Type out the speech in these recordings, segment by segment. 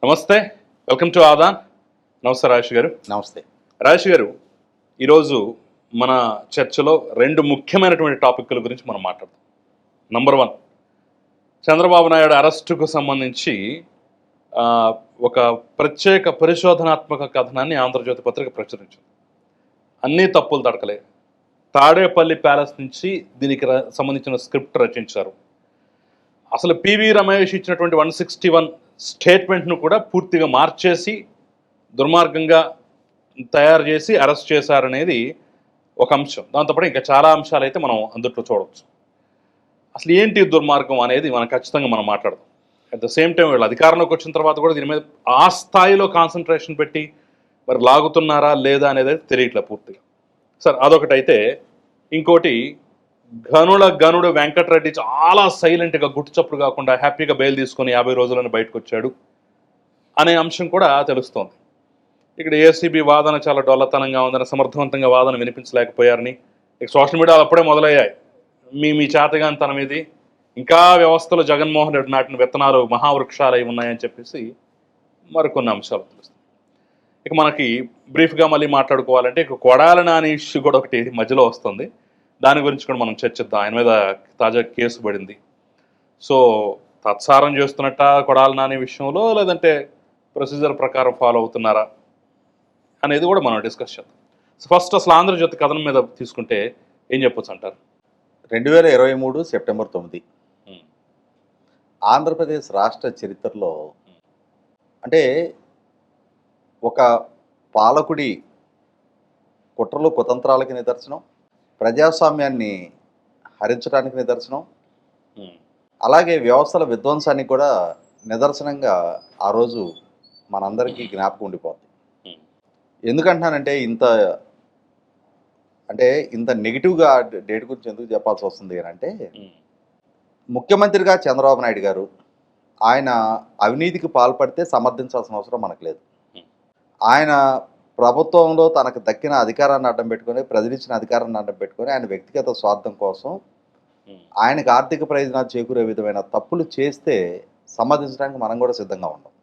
నమస్తే. Welcome to Aadhan. నమస్తే రాజేష్ గారు. నమస్తే. రాజేష్ గారు, ఈరోజు మన చర్చలో 2 ముఖ్యమైనటువంటి టాపిక్‌ల గురించి మనం మాట్లాడదాం. నంబర్ 1, చంద్రబాబు నాయుడు అరెస్టుకు సంబంధించి ఆహ్, ఒక ప్రత్యేక పరిశోధనాత్మక కథనాన్ని ఆంధ్రజ్యోతి పత్రిక ప్రచురించింది. అన్నీ తప్పులు తడకలే. తాడేపల్లి ప్యాలెస్ నుంచి దీనికి సంబంధించిన స్క్రిప్ట్ రచించారు. అసలు పివి రమేష్ ఇచ్చినటువంటి 161 స్టేట్మెంట్‌ను కూడా పూర్తిగా మార్చేసి, దుర్మార్గంగా తయారు చేసి అరెస్ట్ చేశారనేది ఒక అంశం. దాంతోపాటు ఇంకా చాలా అంశాలైతే మనం అందుట్లో చూడవచ్చు. అసలు ఏంటి దుర్మార్గం అనేది ఖచ్చితంగా మనం మాట్లాడదాం. అట్ ద సేమ్ టైం వీళ్ళు అధికారంలోకి వచ్చిన తర్వాత కూడా దీని మీద ఆ స్థాయిలో కాన్సంట్రేషన్ పెట్టి మరి లాగుతున్నారా లేదా అనేది తెలియట్లే పూర్తిగా. సరే, అదొకటైతే ఇంకోటి, గనుడు వెంకటరెడ్డి చాలా సైలెంట్గా గుట్టుచప్పుడు కాకుండా హ్యాపీగా బెయిల్ తీసుకొని 50 రోజులను బయటకు వచ్చాడు అనే అంశం కూడా తెలుస్తోంది. ఇక్కడ ఏసీబీ వాదన చాలా డొల్లతనంగా ఉందని, సమర్థవంతంగా వాదన వినిపించలేకపోయారని ఇక సోషల్ మీడియాలో అప్పుడే మొదలయ్యాయి. మీ చేతగానితనం ఇది, ఇంకా వ్యవస్థలో జగన్మోహన్ రెడ్డి నాటిన విత్తనాలు మహావృక్షాలు అయి ఉన్నాయని చెప్పేసి మరికొన్ని అంశాలు తెలుస్తాయి. ఇక మనకి బ్రీఫ్గా మళ్ళీ మాట్లాడుకోవాలంటే ఇక కొడాలి నాని ఇష్యూ కూడా ఒకటి మధ్యలో వస్తుంది. దాని గురించి కూడా మనం చర్చిద్దాం. ఆయన మీద తాజా కేసు పడింది. సో తత్సారం చేస్తున్నట్ట కొడాలి నాని విషయంలో, లేదంటే ప్రొసీజర్ ప్రకారం ఫాలో అవుతున్నారా అనేది కూడా మనం డిస్కస్ చేద్దాం. ఫస్ట్ అసలు ఆంధ్రజ్యోతి కథనం మీద తీసుకుంటే ఏం చెప్పొచ్చు అంటారు? 2023 సెప్టెంబర్ 9 ఉమ్, ఆంధ్రప్రదేశ్ రాష్ట్ర చరిత్రలో అంటే ఒక పాలకుడి కుట్రలు కుతంత్రాలకి నిదర్శనం, ప్రజాస్వామ్యాన్ని హరించడానికి నిదర్శనం, ఉమ్, అలాగే వ్యవస్థల విధ్వంసానికి కూడా నిదర్శనంగా ఆ రోజు మనందరికీ జ్ఞాపకం ఉండిపోతుంది. ఉమ్, ఎందుకంటున్నానంటే ఇంత నెగిటివ్గా డేట్ గురించి ఎందుకు చెప్పాల్సి వస్తుంది అని అంటే, ఉమ్, ముఖ్యమంత్రిగా చంద్రబాబు నాయుడు గారు ఆయన అవినీతికి పాల్పడితే సమర్థించాల్సిన అవసరం మనకు లేదు. ఆయన ప్రభుత్వంలో తనకు దక్కిన అధికారాన్ని అడ్డం పెట్టుకొని, ప్రజలిచ్చిన అధికారాన్ని అడ్డం పెట్టుకొని, ఆయన వ్యక్తిగత స్వార్థం కోసం ఉమ్, ఆయనకు ఆర్థిక ప్రయోజనాలు చేకూరే విధమైన తప్పులు చేస్తే సమర్థించడానికి మనం కూడా సిద్ధంగా ఉన్నాం.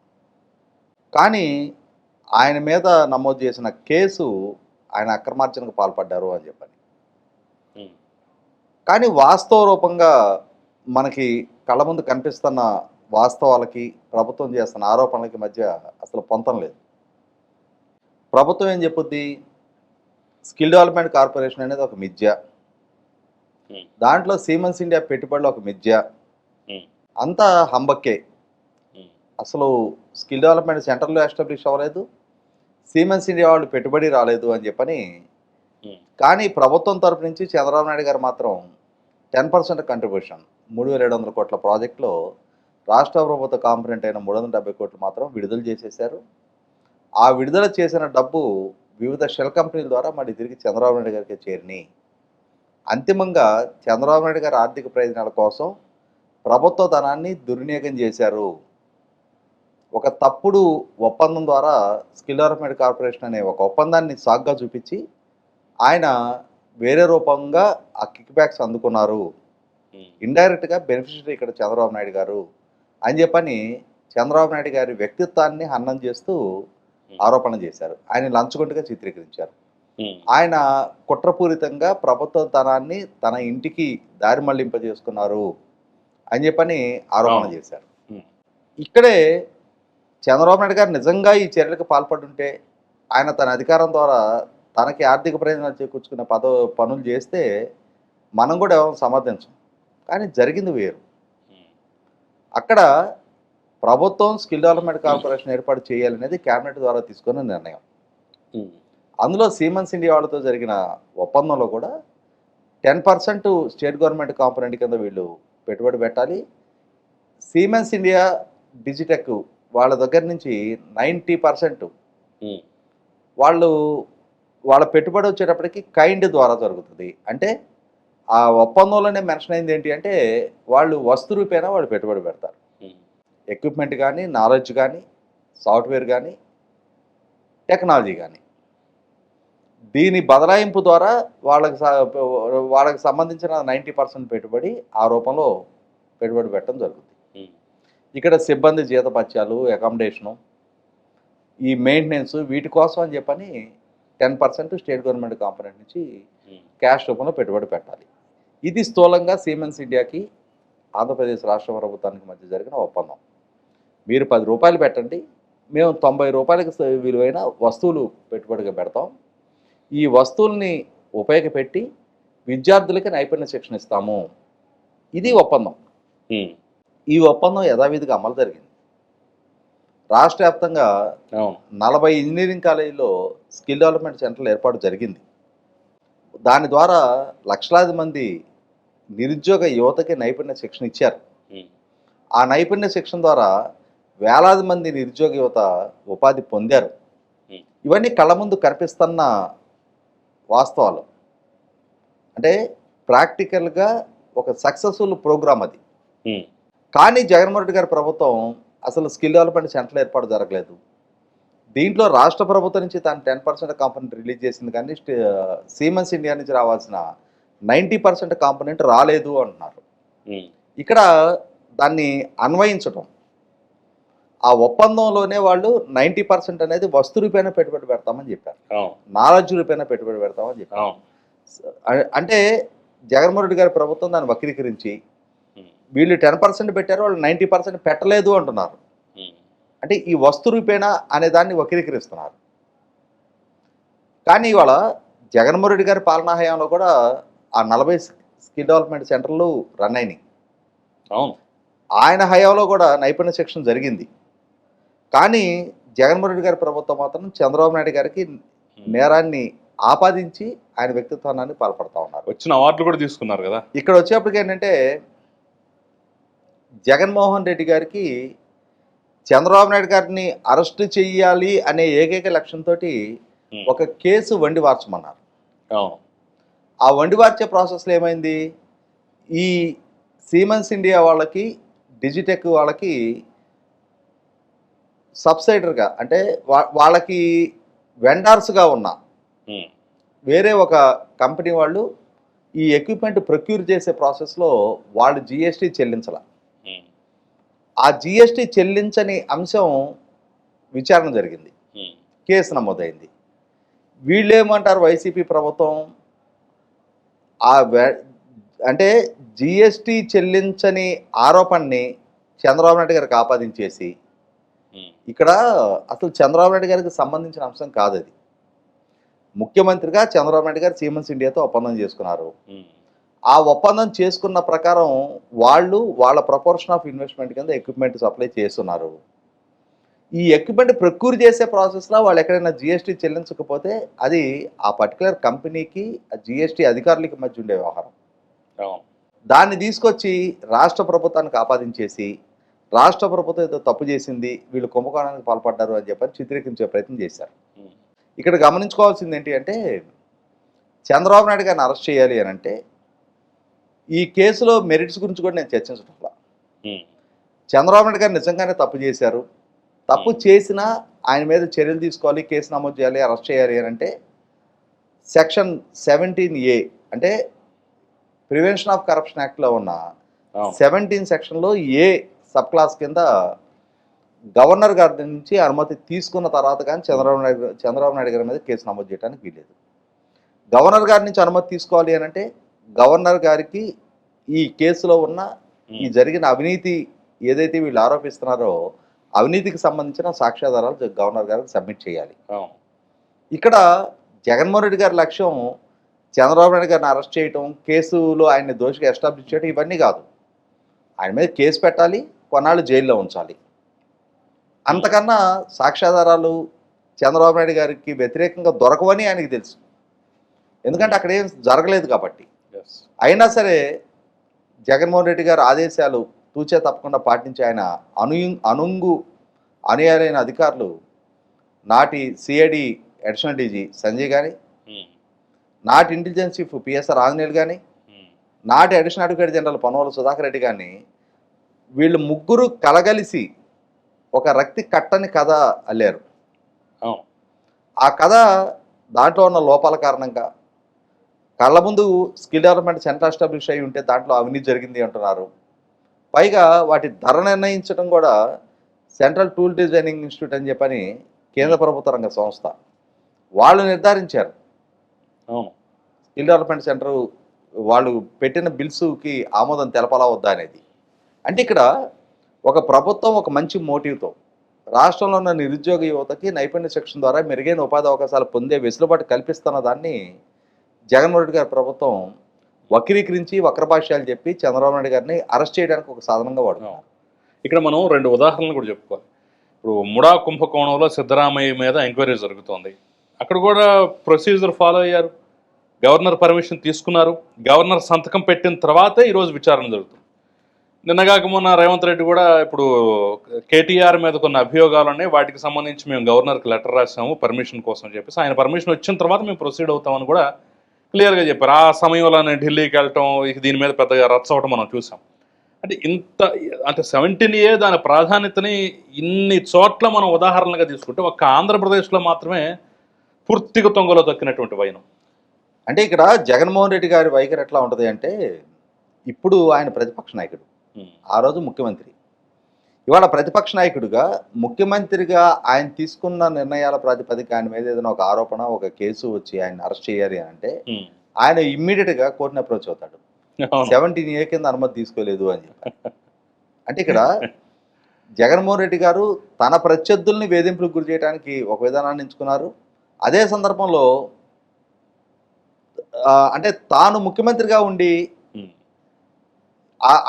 కానీ ఆయన మీద నమోదు చేసిన కేసు ఆయన అక్రమార్జనకు పాల్పడ్డారు అని చెప్పని. ఉమ్, కానీ వాస్తవ రూపంగా మనకి కళ్ళ ముందు కనిపిస్తున్న వాస్తవాలకి ప్రభుత్వం చేస్తున్న ఆరోపణలకి మధ్య అసలు పొంతం లేదు. ప్రభుత్వం ఏం చెప్పుద్ది, స్కిల్ డెవలప్మెంట్ కార్పొరేషన్ అనేది ఒక మిథ్య, ఉమ్, దాంట్లో సీమెన్స్ ఇండియా పెట్టుబడులు ఒక మిథ్య, ఉమ్, అంతా హంబక్కే. ఉమ్, అసలు స్కిల్ డెవలప్మెంట్ సెంటర్లో ఎస్టాబ్లిష్ అవ్వలేదు, సీమెన్స్ ఇండియా వాళ్ళు పెట్టుబడి రాలేదు అని చెప్పని. ఉమ్, కానీ ప్రభుత్వం తరపు నుంచి చంద్రబాబు నాయుడు గారు మాత్రం 10% కంట్రిబ్యూషన్ 3700 కోట్ల ప్రాజెక్టులో రాష్ట్ర ప్రభుత్వ కాంపొనెంట్ అయిన 370 కోట్లు మాత్రం విడుదల చేసేశారు. ఆ విడుదల చేసిన డబ్బు వివిధ షెల్ కంపెనీల ద్వారా మళ్ళీ తిరిగి చంద్రబాబు నాయుడు గారికి చేరినాయి. అంతిమంగా చంద్రబాబు నాయుడు గారి ఆర్థిక ప్రయోజనాల కోసం ప్రభుత్వ ధనాన్ని దుర్వినియోగం చేశారు. ఒక తప్పుడు ఒప్పందం ద్వారా స్కిల్ డెవలప్మెంట్ కార్పొరేషన్ అనే ఒక ఒప్పందాన్ని సాగ్గా చూపించి ఆయన వేరే రూపంగా ఆ కిక్ బ్యాక్స్ అందుకున్నారు. ఉమ్, ఇండైరెక్ట్గా బెనిఫిషరీ ఇక్కడ చంద్రబాబు నాయుడు గారు అని చెప్పని చంద్రబాబు నాయుడు గారి వ్యక్తిత్వాన్ని హననం చేస్తూ ఆరోపణ చేశారు. ఆయన లంచగొండిగా చిత్రీకరించారు. ఉమ్, ఆయన కుట్రపూరితంగా ప్రభుత్వ ధనాన్ని తన ఇంటికి దారి మళ్లింపజేసుకున్నారు అని చెప్పని ఆరోపణ చేశారు. ఉమ్, ఇక్కడే చంద్రబాబు నాయుడు గారు నిజంగా ఈ చర్యలకు పాల్పడుంటే, ఆయన తన అధికారం ద్వారా తనకి ఆర్థిక ప్రయోజనాలు చేకూర్చుకునే పనులు చేస్తే మనం కూడా ఎవరు సమర్థించం. కానీ జరిగింది వేరు. ఉమ్, అక్కడ ప్రభుత్వం స్కిల్ డెవలప్మెంట్ కార్పొరేషన్ ఏర్పాటు చేయాలనేది కేబినెట్ ద్వారా తీసుకున్న నిర్ణయం. ఉమ్, అందులో సీమెన్స్ ఇండియా వాళ్ళతో జరిగిన ఒప్పందంలో కూడా 10% స్టేట్ గవర్నమెంట్ కాంపోనెంట్ కింద వీళ్ళు పెట్టుబడి పెట్టాలి. సీమెన్స్ ఇండియా డిజిటెక్ వాళ్ళ దగ్గర నుంచి 90% ఉమ్, వాళ్ళ పెట్టుబడి వచ్చేటప్పటికి కైండ్ ద్వారా జరుగుతుంది. అంటే ఆ ఒప్పందంలోనే మెన్షన్ అయింది ఏంటి అంటే, వాళ్ళు వస్తు రూపేణా వాళ్ళు పెట్టుబడి పెడతారు. ఉమ్, ఎక్విప్మెంట్ కానీ, నాలెడ్జ్ కానీ, సాఫ్ట్వేర్ కానీ, టెక్నాలజీ కానీ, దీని బదలాయింపు ద్వారా వాళ్ళకి సంబంధించిన 90% పెట్టుబడి ఆ రూపంలో పెట్టుబడి పెట్టడం జరుగుతుంది. ఉమ్, ఇక్కడ సిబ్బంది జీతభత్యాలు, అకామిడేషను, ఈ మెయింటెనెన్స్ వీటి కోసం అని చెప్పని 10% స్టేట్ గవర్నమెంట్ కాంపోనెంట్ నుంచి క్యాష్ రూపంలో పెట్టుబడి పెట్టాలి. ఇది స్థూలంగా సిమెన్స్ ఇండియాకి ఆంధ్రప్రదేశ్ రాష్ట్ర ప్రభుత్వానికి మధ్య జరిగిన ఒప్పందం. మీరు 10 రూపాయలు పెట్టండి, మేము 90 రూపాయలకి విలువైన వస్తువులు పెట్టుబడిగా పెడతాం. ఈ వస్తువుల్ని ఉపయోగపెట్టి విద్యార్థులకి నైపుణ్య శిక్షణ ఇస్తాము. ఇది ఒప్పందం. ఈ ఒప్పందం యథావిధిగా అమలు జరిగింది. రాష్ట్ర వ్యాప్తంగా 40 ఇంజనీరింగ్ కాలేజీలో స్కిల్ డెవలప్మెంట్ సెంటర్లు ఏర్పాటు జరిగింది. దాని ద్వారా లక్షలాది మంది నిరుద్యోగ యువతకి నైపుణ్య శిక్షణ ఇచ్చారు. ఆ నైపుణ్య శిక్షణ ద్వారా వేలాది మంది నిరుద్యోగ యువత ఉపాధి పొందారు. ఇవన్నీ కళ్ళ ముందు కనిపిస్తున్న వాస్తవాలు. అంటే ప్రాక్టికల్గా ఒక సక్సెస్ఫుల్ ప్రోగ్రామ్ అది. కానీ జగన్మోహన్ రెడ్డి గారి ప్రభుత్వం అసలు స్కిల్ డెవలప్మెంట్ సెంటర్లు ఏర్పాటు జరగలేదు. దీంట్లో రాష్ట్ర ప్రభుత్వం నుంచి తను 10% కాంపోనెంట్ రిలీజ్ చేసింది, కానీ సిమెన్స్ ఇండియా నుంచి రావాల్సిన 90% కాంపోనెంట్ రాలేదు అంటున్నారు. ఇక్కడ దాన్ని అన్వయించడం, ఆ ఒప్పందంలోనే వాళ్ళు 90% అనేది వస్తు రూపేణ పెట్టుబడి పెడతామని చెప్పారు, నాలెడ్జ్ రూపేణ పెట్టుబడి పెడతామని చెప్పారు. అంటే జగన్మోహన్ రెడ్డి గారి ప్రభుత్వం దాన్ని వక్రీకరించి వీళ్ళు 10% పెట్టారు, వాళ్ళు 90% పెట్టలేదు అంటున్నారు. అంటే ఈ వస్తు రూపేణ అనే దాన్ని వక్రీకరిస్తున్నారు. కానీ ఇవాళ జగన్మోహన్ రెడ్డి గారి పాలనా హయాంలో కూడా ఆ 40 స్కిల్ డెవలప్మెంట్ సెంటర్లు రన్ అయినాయి. ఆయన హయాంలో కూడా నైపుణ్య శిక్షణ జరిగింది. కానీ జగన్మోహన్ రెడ్డి గారి ప్రభుత్వం మాత్రం చంద్రబాబు నాయుడు గారికి నేరాన్ని ఆపాదించి ఆయన వ్యక్తిత్వాన్ని పాల్పడతా ఉన్నారు. వచ్చిన అవార్డులు కూడా తీసుకున్నారు కదా. ఇక్కడ వచ్చేప్పటికి ఏంటంటే జగన్మోహన్ రెడ్డి గారికి చంద్రబాబు నాయుడు గారిని అరెస్ట్ చెయ్యాలి అనే ఏకైక లక్ష్యంతో ఒక కేసు వండి వార్చమన్నారు. ఆ వండి వార్చే ప్రాసెస్లో ఏమైంది, ఈ సిమెన్స్ ఇండియా వాళ్ళకి డిజిటెక్ వాళ్ళకి సబ్సైడర్గా, అంటే వాళ్ళకి వెండార్స్గా ఉన్న వేరే ఒక కంపెనీ వాళ్ళు ఈ ఎక్విప్మెంట్ ప్రొక్యూర్ చేసే ప్రాసెస్లో వాళ్ళు జిఎస్టీ చెల్లించాల. ఆ జిఎస్టీ చెల్లించని అంశం విచారణ జరిగింది, కేసు నమోదైంది. వీళ్ళేమంటారు, వైసీపీ ప్రభుత్వం అంటే జిఎస్టీ చెల్లించని ఆరోపణని చంద్రబాబు నాయుడు గారికి ఆపాదించేసి, ఇక్కడ అసలు చంద్రబాబు నాయుడు గారికి సంబంధించిన అంశం కాదు అది. ముఖ్యమంత్రిగా చంద్రబాబు నాయుడు గారు సిమెన్స్ ఇండియాతో ఒప్పందం చేసుకున్నారు. ఆ ఒప్పందం చేసుకున్న ప్రకారం వాళ్ళ ప్రపోర్షన్ ఆఫ్ ఇన్వెస్ట్మెంట్ కింద ఎక్విప్మెంట్ సప్లై చేస్తున్నారు. ఈ ఎక్విప్మెంట్ ప్రొక్యూర్ చేసే ప్రాసెస్లో వాళ్ళు ఎక్కడైనా జిఎస్టీ చెల్లించకపోతే అది ఆ పర్టికులర్ కంపెనీకి జిఎస్టీ అధికారులకి మధ్య ఉండే వ్యవహారం. దాన్ని తీసుకొచ్చి రాష్ట్ర ప్రభుత్వానికి ఆపాదించేసి రాష్ట్ర ప్రభుత్వం ఏదో తప్పు చేసింది, వీళ్ళు కుంభకోణానికి పాల్పడ్డారు అని చెప్పని చిత్రీకరించే ప్రయత్నం చేశారు. ఇక్కడ గమనించుకోవాల్సింది ఏంటి అంటే, చంద్రబాబు నాయుడు గారిని అరెస్ట్ చేయాలి అని అంటే ఈ కేసులో మెరిట్స్ గురించి కూడా నేను చర్చించట్లా. చంద్రబాబు నాయుడు గారు నిజంగానే తప్పు చేశారు, తప్పు చేసినా ఆయన మీద చర్యలు తీసుకోవాలి, కేసు నమోదు చేయాలి, అరెస్ట్ చేయాలి అని అంటే సెక్షన్ 17A అంటే ప్రివెన్షన్ ఆఫ్ కరప్షన్ యాక్ట్లో ఉన్న 17 సెక్షన్లో ఏ సబ్ క్లాస్ కింద గవర్నర్ గారి నుంచి అనుమతి తీసుకున్న తర్వాత కానీ చంద్రబాబు నాయుడు గారి మీద కేసు నమోదు చేయడానికి వీలేదు. గవర్నర్ గారి నుంచి అనుమతి తీసుకోవాలి అని అంటే గవర్నర్ గారికి ఈ కేసులో ఉన్న ఈ జరిగిన అవినీతి ఏదైతే వీళ్ళు ఆరోపిస్తున్నారో అవినీతికి సంబంధించిన సాక్ష్యాధారాలు గవర్నర్ గారికి సబ్మిట్ చేయాలి. ఇక్కడ జగన్మోహన్ రెడ్డి గారి లక్ష్యం చంద్రబాబు నాయుడు గారిని అరెస్ట్ చేయటం, కేసులో ఆయన్ని దోషిగా ఎస్టాబ్లిష్ చేయడం ఇవన్నీ కాదు. ఆయన మీద కేసు పెట్టాలి, కొన్నాళ్ళు జైల్లో ఉంచాలి. అంతకన్నా సాక్ష్యాధారాలు చంద్రబాబు నాయుడు గారికి వ్యతిరేకంగా దొరకవని ఆయనకి తెలుసు, ఎందుకంటే అక్కడ ఏం జరగలేదు కాబట్టి. అయినా సరే జగన్మోహన్ రెడ్డి గారు ఆదేశాలు తూచే తప్పకుండా పాటించి ఆయన అనుయాలైన అధికారులు నాటి సిఐడి అడిషనల్ డీజీ సంజయ్ కానీ, నాటి ఇంటెలిజెన్స్ చీఫ్ పిఎస్ఆర్ ఆంజనేయులు కానీ, నాటి additional advocate general Ponnavolu Sudhakar Reddy కానీ, వీళ్ళు ముగ్గురు కలగలిసి ఒక రక్తి కట్టని కథ అల్లారు. ఆ కథ దాంట్లో ఉన్న లోపాల కారణంగా కళ్ళ ముందు స్కిల్ డెవలప్మెంట్ సెంటర్ ఎస్టాబ్లిష్ అయి ఉంటే దాంట్లో అవినీతి జరిగింది అంటున్నారు. పైగా వాటి ధర నిర్ణయించడం కూడా సెంట్రల్ టూల్ డిజైనింగ్ ఇన్స్టిట్యూట్ అని చెప్పని కేంద్ర ప్రభుత్వ రంగ సంస్థ. వాళ్ళు నిర్ధారించారు అవును. స్కిల్ డెవలప్మెంట్ సెంటర్ వాళ్ళు పెట్టిన బిల్స్‌కి ఆమోదం తెలపాలా వద్దా అనేది. అంటే ఇక్కడ ఒక ప్రభుత్వం ఒక మంచి మోటివ్‌తో రాష్ట్రంలో ఉన్న నిరుద్యోగ యువతకి నైపుణ్య శిక్షణ ద్వారా మెరుగైన ఉపాధి అవకాశాలు పొందే వెసులుబాటు కల్పిస్తున్న దాన్ని జగన్మోహన్ రెడ్డి గారి ప్రభుత్వం వక్రీకరించి వక్రభాష్యాలు చెప్పి చంద్రబాబు నాయుడు గారిని అరెస్ట్ చేయడానికి ఒక సాధనంగా వాడుకున్నారు. ఇక్కడ మనం 2 ఉదాహరణలు కూడా చెప్పుకోవాలి. ఇప్పుడు ముడా కుంభకోణంలో సిద్ధరామయ్య మీద ఎంక్వైరీ జరుగుతోంది. అక్కడ కూడా ప్రొసీజర్ ఫాలో అయ్యారు. గవర్నర్ పర్మిషన్ తీసుకున్నారు. గవర్నర్ సంతకం పెట్టిన తర్వాతే ఈరోజు విచారణ జరుగుతుంది. నిన్నగాక మొన్న రేవంత్ రెడ్డి కూడా ఇప్పుడు కేటీఆర్ మీద కొన్ని అభియోగాలు ఉన్నాయి, వాటికి సంబంధించి మేము గవర్నర్కి లెటర్ రాసాము పర్మిషన్ కోసం చెప్పేసి, ఆయన పర్మిషన్ వచ్చిన తర్వాత మేము ప్రొసీడ్ అవుతామని కూడా క్లియర్గా చెప్పారు. ఆ సమయంలో నేను ఢిల్లీకి వెళ్ళటం, ఇక దీని మీద పెద్దగా రచ్చ అవటం మనం చూసాం. అంటే ఇంత అంటే 17A దాని ప్రాధాన్యతని ఇన్ని చోట్ల మనం ఉదాహరణగా తీసుకుంటే ఒక్క ఆంధ్రప్రదేశ్లో మాత్రమే పూర్తిగా తొంగలో తొక్కినటువంటి వైనం. అంటే ఇక్కడ జగన్మోహన్ రెడ్డి గారి వైఖరి ఎట్లా ఉంటుంది అంటే, ఇప్పుడు ఆయన ప్రతిపక్ష నాయకుడు, ఆ రోజు ముఖ్యమంత్రి. ఇవాళ ప్రతిపక్ష నాయకుడిగా ముఖ్యమంత్రిగా ఆయన తీసుకున్న నిర్ణయాల ప్రాతిపదిక ఆయన మీద ఏదైనా ఒక ఆరోపణ, ఒక కేసు వచ్చి ఆయన అరెస్ట్ చేయాలి అని అంటే ఆయన ఇమ్మీడియట్గా కోర్టుని అప్రోచ్ అవుతాడు. 17A కింద అనుమతి తీసుకోలేదు అని చెప్పి. అంటే ఇక్కడ జగన్మోహన్ రెడ్డి గారు తన ప్రత్యర్థుల్ని వేధింపులకు గురి చేయడానికి ఒక విధానాన్ని ఎంచుకున్నారు. అదే సందర్భంలో అంటే తాను ముఖ్యమంత్రిగా ఉండి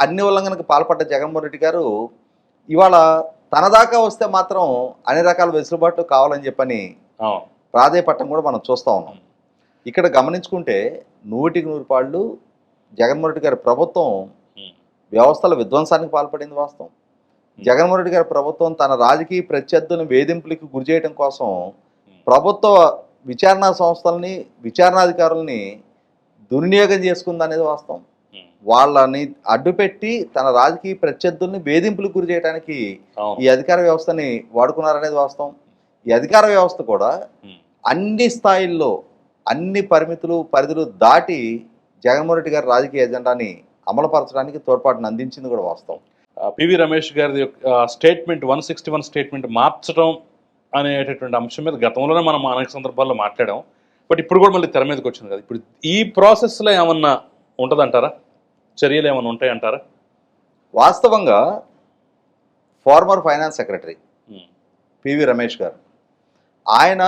అన్ని ఉల్లంఘనకు పాల్పడ్డ జగన్మోహన్ రెడ్డి గారు ఇవాళ తన దాకా వస్తే మాత్రం అన్ని రకాల వెసులుబాట్లు కావాలని చెప్పని ప్రాధేయపడటం కూడా మనం చూస్తూ ఉన్నాం. ఇక్కడ గమనించుకుంటే 100% పాళ్ళు జగన్మోహన్ రెడ్డి గారి ప్రభుత్వం వ్యవస్థల విధ్వంసానికి పాల్పడింది వాస్తవం. జగన్మోహన్ రెడ్డి గారి ప్రభుత్వం తన రాజకీయ ప్రత్యర్థులను వేధింపులకు గురి చేయడం కోసం ప్రభుత్వ విచారణా సంస్థల్ని, విచారణాధికారుల్ని దుర్వినియోగం చేసుకుందనేది వాస్తవం. వాళ్ళని అడ్డుపెట్టి తన రాజకీయ ప్రత్యర్థుల్ని వేధింపులకు గురి చేయడానికి ఈ అధికార వ్యవస్థని వాడుకున్నారనేది వాస్తవం. ఈ అధికార వ్యవస్థ కూడా అన్ని స్థాయిల్లో అన్ని పరిధులు దాటి జగన్మోహన్ రెడ్డి గారి రాజకీయ ఎజెండాని అమలుపరచడానికి తోడ్పాటును అందించింది కూడా వాస్తవం. పివి రమేష్ గారి స్టేట్మెంట్ 161 స్టేట్మెంట్ మార్చడం అనేటటువంటి అంశం మీద గతంలోనే మనం అనేక సందర్భాల్లో మాట్లాడాం. బట్ ఇప్పుడు కూడా మళ్ళీ తెర మీదకి వచ్చింది కదా. ఇప్పుడు ఈ ప్రాసెస్లో ఏమన్నా ఉంటుందంటారా? చర్యలు ఏమైనా ఉంటాయంటారా? వాస్తవంగా former finance secretary PV Ramesh garu ఆయన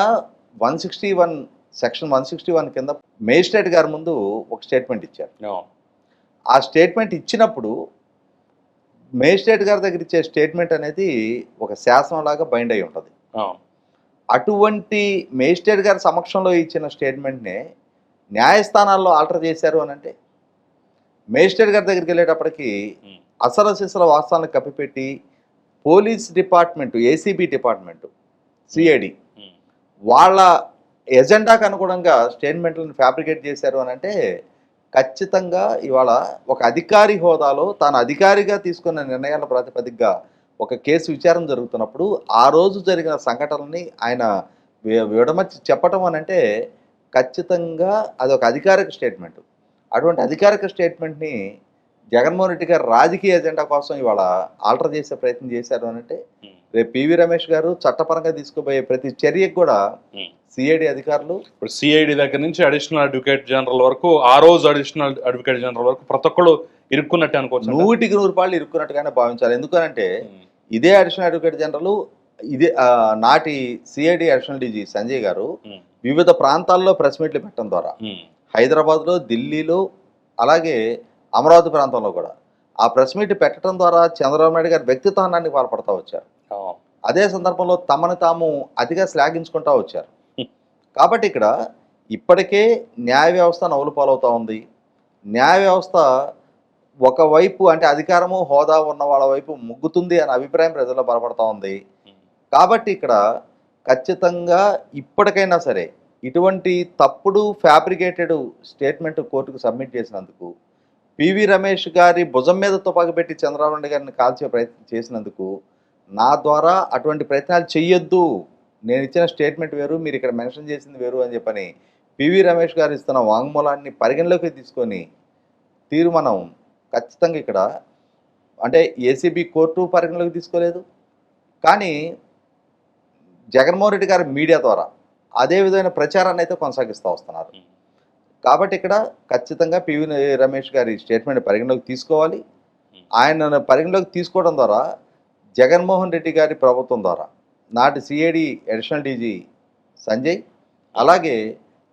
161 సెక్షన్ 161 కింద మేజిస్ట్రేట్ గారి ముందు ఒక స్టేట్మెంట్ ఇచ్చారు. ఆ స్టేట్మెంట్ ఇచ్చినప్పుడు మేజిస్ట్రేట్ గారి దగ్గర ఇచ్చే స్టేట్మెంట్ అనేది ఒక శాసనంలాగా బైండ్ అయి ఉంటుంది. అటువంటి మేజిస్ట్రేట్ గారి సమక్షంలో ఇచ్చిన స్టేట్మెంట్నే న్యాయస్థానాల్లో ఆల్టర్ చేశారు అని అంటే మేజిస్ట్రేట్ గారి దగ్గరికి వెళ్ళేటప్పటికి అసలు వాస్తవాలను కప్పిపెట్టి police department, ACB department, CID వాళ్ళ ఎజెండాకు అనుగుణంగా స్టేట్మెంట్లను ఫ్యాబ్రికేట్ చేశారు అని అంటే ఖచ్చితంగా ఇవాళ ఒక అధికారి హోదాలో తాను అధికారిగా తీసుకున్న నిర్ణయాల ప్రాతిపదికగా ఒక కేసు విచారణ జరుగుతున్నప్పుడు ఆ రోజు జరిగిన సంఘటనల్ని ఆయన విడమర్చి చెప్పటం అని అంటే ఖచ్చితంగా అది ఒక అధికారిక స్టేట్మెంట్. అటువంటి అధికారిక స్టేట్మెంట్ని జగన్మోహన్ రెడ్డి గారు రాజకీయ ఎజెండా కోసం ఇవాళ ఆల్టర్ చేసే ప్రయత్నం చేశారు అని అంటే రేపు పివి రమేష్ గారు చట్టపరంగా తీసుకుపోయే ప్రతి చర్యకు కూడా సిఐడి అధికారులు, ఇప్పుడు సిఐడి దగ్గర నుంచి అడిషనల్ అడ్వకేట్ జనరల్ వరకు, ఆ రోజు అడిషనల్ అడ్వకేట్ జనరల్ వరకు ప్రతి ఒక్కళ్ళు ఇరుక్కున్నట్టు అనుకోవచ్చు. 100% ఇరుక్కున్నట్టుగానే భావించాలి. ఎందుకనంటే ఇదే అడిషనల్ అడ్వకేట్ జనరల్, ఇదే నాటి సిఐడి అడిషనల్ డీజీ సంజయ్ గారు వివిధ ప్రాంతాల్లో ప్రెస్ మీట్లు పెట్టడం ద్వారా హైదరాబాద్లో, ఢిల్లీలో, అలాగే అమరావతి ప్రాంతంలో కూడా ఆ ప్రెస్ మీట్ పెట్టడం ద్వారా చంద్రబాబు నాయుడు గారి వ్యక్తిత్వాన్ని పాల్పడతా వచ్చారు. అదే సందర్భంలో తమను తాము అతిగా శ్లాఘించుకుంటా వచ్చారు. కాబట్టి ఇక్కడ ఇప్పటికే న్యాయ వ్యవస్థ నవ్వులు పాలవుతూ ఉంది. న్యాయ వ్యవస్థ ఒకవైపు అంటే అధికారము, హోదా ఉన్న వాళ్ళ వైపు ముగ్గుతుంది అనే అభిప్రాయం ప్రజల్లో బలపడతా ఉంది. కాబట్టి ఇక్కడ ఖచ్చితంగా ఇప్పటికైనా సరే ఇటువంటి తప్పుడు ఫ్యాబ్రికేటెడ్ స్టేట్మెంట్ కోర్టుకు సబ్మిట్ చేసినందుకు, పివి రమేష్ గారి భుజం మీద తుపాకి పెట్టి చంద్రబాబు నాయుడు గారిని కాల్చే ప్రయత్నం చేసినందుకు నా ద్వారా అటువంటి ప్రయత్నాలు చెయ్యొద్దు, నేను ఇచ్చిన స్టేట్మెంట్ వేరు, మీరు ఇక్కడ మెన్షన్ చేసింది వేరు అని చెప్పని పివి రమేష్ గారు ఇస్తున్న వాంగ్మూలాన్ని పరిగణలోకి తీసుకొని తీర్మానం ఖచ్చితంగా ఇక్కడ అంటే ఏసీబీ కోర్టు పరిగణలోకి తీసుకోలేదు. కానీ జగన్మోహన్ రెడ్డి గారి మీడియా ద్వారా అదే విధమైన ప్రచారాన్ని అయితే కొనసాగిస్తూ వస్తున్నారు. కాబట్టి ఇక్కడ ఖచ్చితంగా పివి రమేష్ గారి స్టేట్మెంట్ పరిగణలోకి తీసుకోవాలి. ఆయన పరిగణలోకి తీసుకోవడం ద్వారా జగన్మోహన్ రెడ్డి గారి ప్రభుత్వం ద్వారా నాటి సిఐడి అడిషనల్ డీజీ సంజయ్, అలాగే